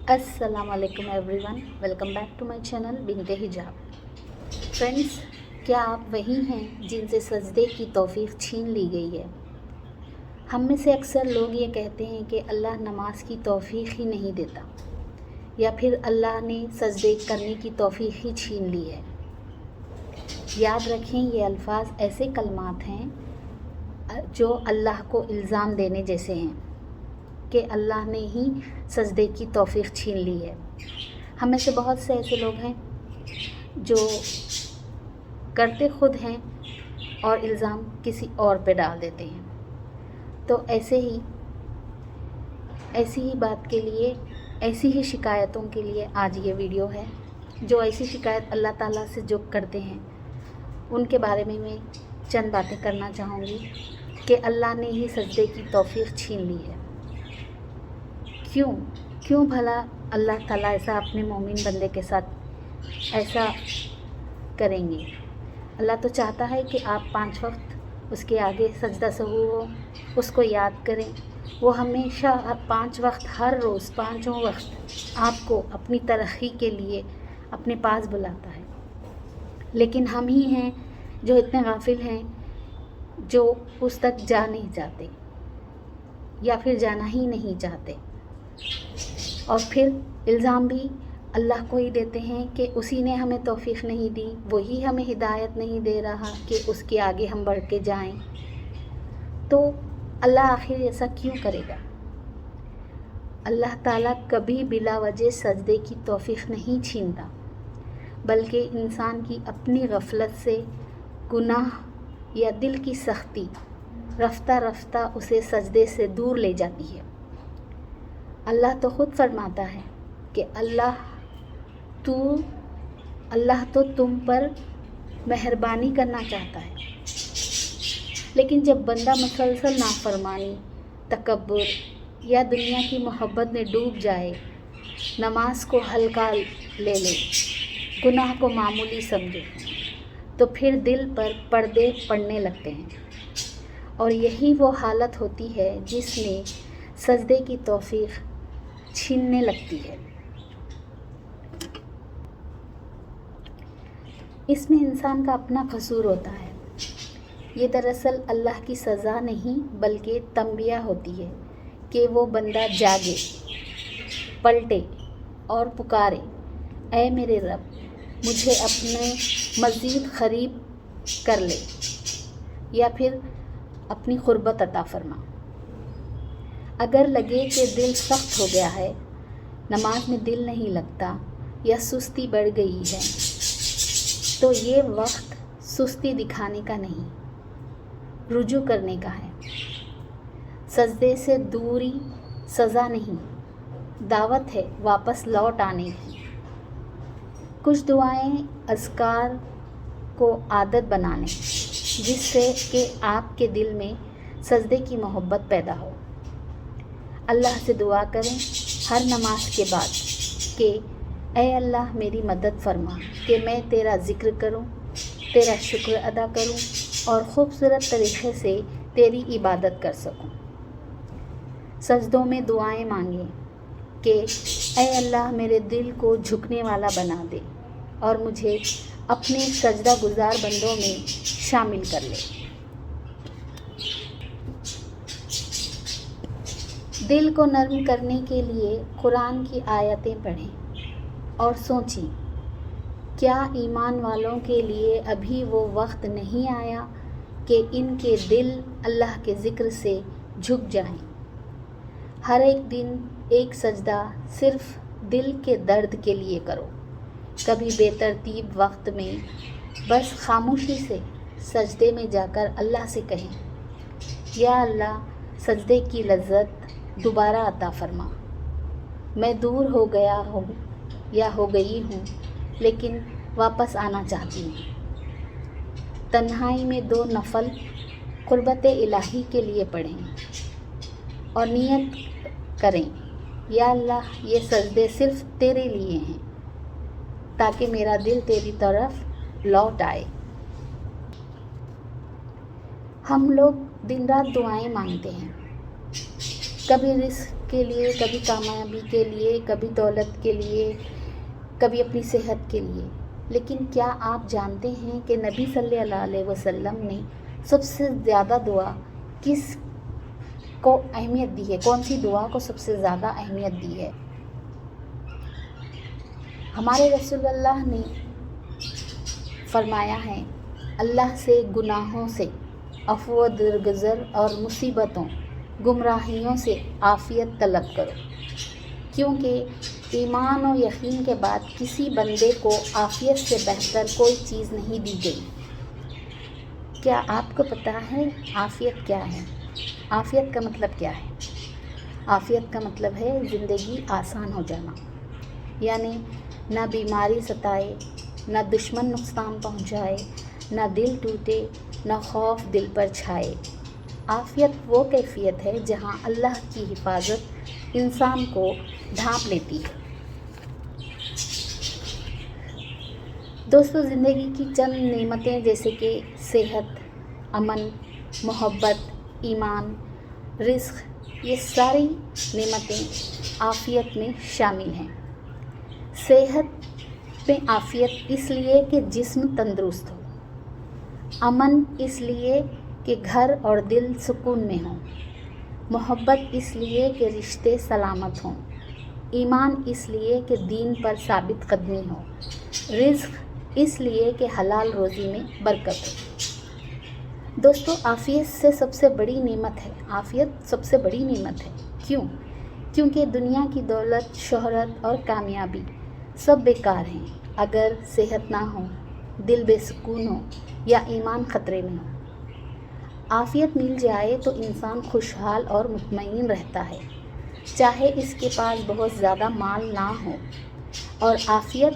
अस्सलाम वालेकुम everyone, welcome back to my channel Binte Hijab. Friends, क्या आप वही हैं जिनसे सजदे की तौफीक छीन ली गई है? हम में से अक्सर लोग ये कहते हैं कि अल्लाह नमाज की तौफीक ही नहीं देता, या फिर अल्लाह ने सजदे करने की तौफीक ही छीन ली है। याद रखें, ये अल्फाज ऐसे कलमात हैं जो अल्लाह को इल्ज़ाम देने जैसे हैं कि अल्लाह ने ही सजदे की तौफीक छीन ली है। हम में से बहुत से ऐसे लोग हैं जो करते खुद हैं और इल्ज़ाम किसी और पे डाल देते हैं। तो ऐसी ही बात के लिए, ऐसी ही शिकायतों के लिए आज ये वीडियो है। जो ऐसी शिकायत अल्लाह ताला से जो करते हैं उनके बारे में मैं चंद बातें करना चाहूँगी कि अल्लाह ने ही सजदे की तौफीक छीन ली है। क्यों भला अल्लाह ताला ऐसा अपने मोमिन बंदे के साथ ऐसा करेंगे? अल्लाह तो चाहता है कि आप 5 वक्त उसके आगे सजदा सहू हो, उसको याद करें। वो हमेशा 5 वक्त, हर रोज़ 5 वक्त आपको अपनी तरक्की के लिए अपने पास बुलाता है। लेकिन हम ही हैं जो इतने गाफिल हैं जो उस तक जा नहीं चाहते या फिर जाना ही नहीं चाहते, और फिर इल्ज़ाम भी अल्लाह को ही देते हैं कि उसी ने हमें तौफीक नहीं दी, वही हमें हिदायत नहीं दे रहा कि उसके आगे हम बढ़ के जाएं। तो अल्लाह आखिर ऐसा क्यों करेगा? अल्लाह ताला कभी बिला वजह सजदे की तौफीक नहीं छीनता, बल्कि इंसान की अपनी गफलत से, गुनाह या दिल की सख्ती रफ्ता रफ्ता उसे सजदे से दूर ले जाती है। अल्लाह तो ख़ुद फरमाता है कि अल्लाह तो तुम पर मेहरबानी करना चाहता है। लेकिन जब बंदा मुसलसल नाफरमानी, तकब्बुर या दुनिया की मोहब्बत में डूब जाए, नमाज को हल्का ले ले, गुनाह को मामूली समझे, तो फिर दिल पर पर्दे पड़ने लगते हैं। और यही वो हालत होती है जिसमें सजदे की तौफीक छीनने लगती है। इसमें इंसान का अपना कसूर होता है। ये दरअसल अल्लाह की सज़ा नहीं बल्कि तंबिया होती है कि वो बंदा जागे, पलटे और पुकारे, ऐ मेरे रब, मुझे अपने मज़ीद क़रीब कर ले, या फिर अपनी क़ुर्बत अता फरमा। अगर लगे कि दिल सख्त हो गया है, नमाज में दिल नहीं लगता या सुस्ती बढ़ गई है, तो ये वक्त सुस्ती दिखाने का नहीं, रुजू करने का है। सजदे से दूरी सज़ा नहीं, दावत है वापस लौट आने की। कुछ दुआएं अज़कार को आदत बनाने, जिससे कि आपके दिल में सजदे की मोहब्बत पैदा हो। अल्लाह से दुआ करें हर नमाज के बाद कि ऐ अल्लाह, मेरी मदद फरमा कि मैं तेरा ज़िक्र करूं, तेरा शुक्र अदा करूं और ख़ूबसूरत तरीक़े से तेरी इबादत कर सकूं। सजदों में दुआएं मांगें कि ऐ अल्लाह, मेरे दिल को झुकने वाला बना दे और मुझे अपने सजदा गुजार बंदों में शामिल कर ले। दिल को नर्म करने के लिए कुरान की आयतें पढ़ें और सोचें, क्या ईमान वालों के लिए अभी वो वक्त नहीं आया कि इनके दिल अल्लाह के ज़िक्र से झुक जाएं। हर एक दिन एक सजदा सिर्फ़ दिल के दर्द के लिए करो। कभी बेतरतीब वक्त में बस खामोशी से सजदे में जाकर अल्लाह से कहें, या अल्लाह, सजदे की लज्जत दोबारा अता फरमा। मैं दूर हो गया हूँ या हो गई हूँ, लेकिन वापस आना चाहती हूँ। तन्हाई में 2 नफल क़ुर्बत इलाही के लिए पढ़ें और नियत करें, या अल्लाह, ये सजदे सिर्फ़ तेरे लिए हैं ताकि मेरा दिल तेरी तरफ लौट आए। हम लोग दिन रात दुआएं मांगते हैं, कभी रिस्क کے لیے، کبھی کامیابی کے لیے، کبھی دولت کے لیے، کبھی اپنی صحت کے لیے. لیکن کیا آپ جانتے ہیں کہ نبی صلی اللہ علیہ وسلم نے سب سے زیادہ دعا کس کو اہمیت دی ہے؟ کون سی دعا کو سب سے زیادہ اہمیت دی ہے؟ ہمارے رسول اللہ نے فرمایا ہے، اللہ سے گناہوں سے عفو و درگزر اور مصیبتوں، گمراہیوں سے عافیت طلب کرو، کیونکہ ایمان و یقین کے بعد کسی بندے کو عافیت سے بہتر کوئی چیز نہیں دی گئی. کیا آپ کو پتہ ہے عافیت کیا ہے؟ عافیت کا مطلب کیا ہے؟ عافیت کا مطلب ہے زندگی آسان ہو جانا، یعنی نہ بیماری ستائے، نہ دشمن نقصان پہنچائے، نہ دل ٹوٹے، نہ خوف دل پر چھائے. عافیت وہ کیفیت ہے جہاں اللہ کی حفاظت انسان کو ڈھانپ لیتی ہے. دوستو، زندگی کی چند نعمتیں جیسے کہ صحت، امن، محبت، ایمان، رزق، یہ ساری نعمتیں عافیت میں شامل ہیں. صحت میں عافیت اس لیے کہ جسم تندرست ہو، امن اس لیے کہ گھر اور دل سکون میں ہوں، محبت اس لیے کہ رشتے سلامت ہوں، ایمان اس لیے کہ دین پر ثابت قدمی ہو، رزق اس لیے کہ حلال روزی میں برکت ہو. دوستو، عافیت سے سب سے بڑی نعمت ہے. عافیت سب سے بڑی نعمت ہے. کیوں؟ کیونکہ دنیا کی دولت، شہرت اور کامیابی سب بیکار ہیں اگر صحت نہ ہو، دل بے سکون ہو یا ایمان خطرے میں ہو. عافیت مل جائے تو انسان خوشحال اور مطمئن رہتا ہے، چاہے اس کے پاس بہت زیادہ مال نہ ہو. اور عافیت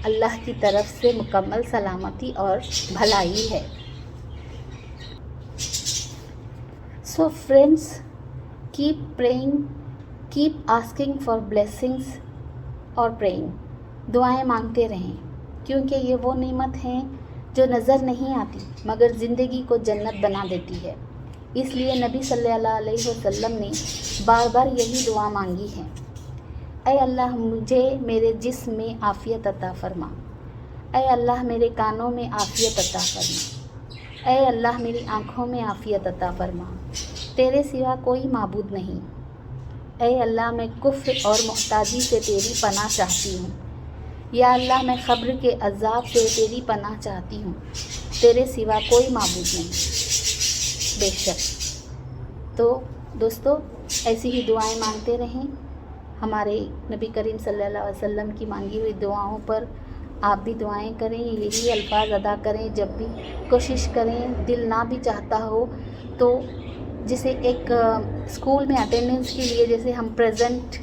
اللہ کی طرف سے مکمل سلامتی اور بھلائی ہے. So friends, keep praying, keep asking for blessings اور praying. دعائیں مانگتے رہیں، کیونکہ یہ وہ نعمت ہیں جو نظر نہیں آتی مگر زندگی کو جنت بنا دیتی ہے. اس لیے نبی صلی اللہ علیہ وسلم نے بار بار یہی دعا مانگی ہے، اے اللہ مجھے میرے جسم میں عافیت عطا فرما، اے اللہ میرے کانوں میں عافیت عطا فرما، اے اللہ میری آنکھوں میں عافیت عطا فرما، تیرے سوا کوئی معبود نہیں. اے اللہ میں کفر اور محتاجی سے تیری پناہ چاہتی ہوں. یا اللہ میں قبر کے عذاب سے تیری پناہ چاہتی ہوں، تیرے سوا کوئی معبود نہیں بے شک. تو دوستو، ایسی ہی دعائیں مانگتے رہیں. ہمارے نبی کریم صلی اللہ علیہ وسلم کی مانگی ہوئی دعاؤں پر آپ بھی دعائیں کریں، یہی الفاظ ادا کریں جب بھی کوشش کریں. دل نہ بھی چاہتا ہو تو جسے ایک اسکول میں اٹینڈنس کے لیے جیسے ہم پریزنٹ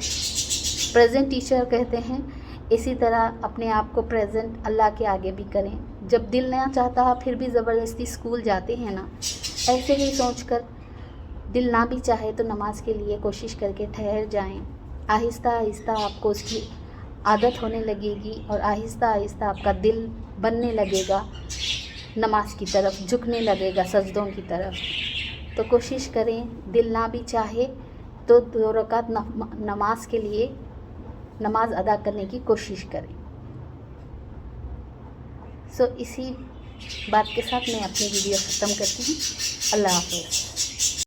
ٹیچر کہتے ہیں، اسی طرح اپنے آپ کو پریزنٹ اللہ کے آگے بھی کریں. جب دل نہ چاہتا پھر بھی زبردستی اسکول جاتے ہیں نا، ایسے ہی سوچ کر دل نہ بھی چاہے تو نماز کے لیے کوشش کر کے ٹھہر جائیں. آہستہ آہستہ آپ کو اس کی عادت ہونے لگے گی اور آہستہ آہستہ آپ کا دل بننے لگے گا، نماز کی طرف جھکنے لگے گا، سجدوں کی طرف. تو کوشش کریں، دل نہ بھی چاہے تو 2 رکعت نماز کے لیے نماز ادا کرنے کی کوشش کریں. اسی بات کے ساتھ میں اپنی ویڈیو ختم کرتی ہوں. اللہ حافظ.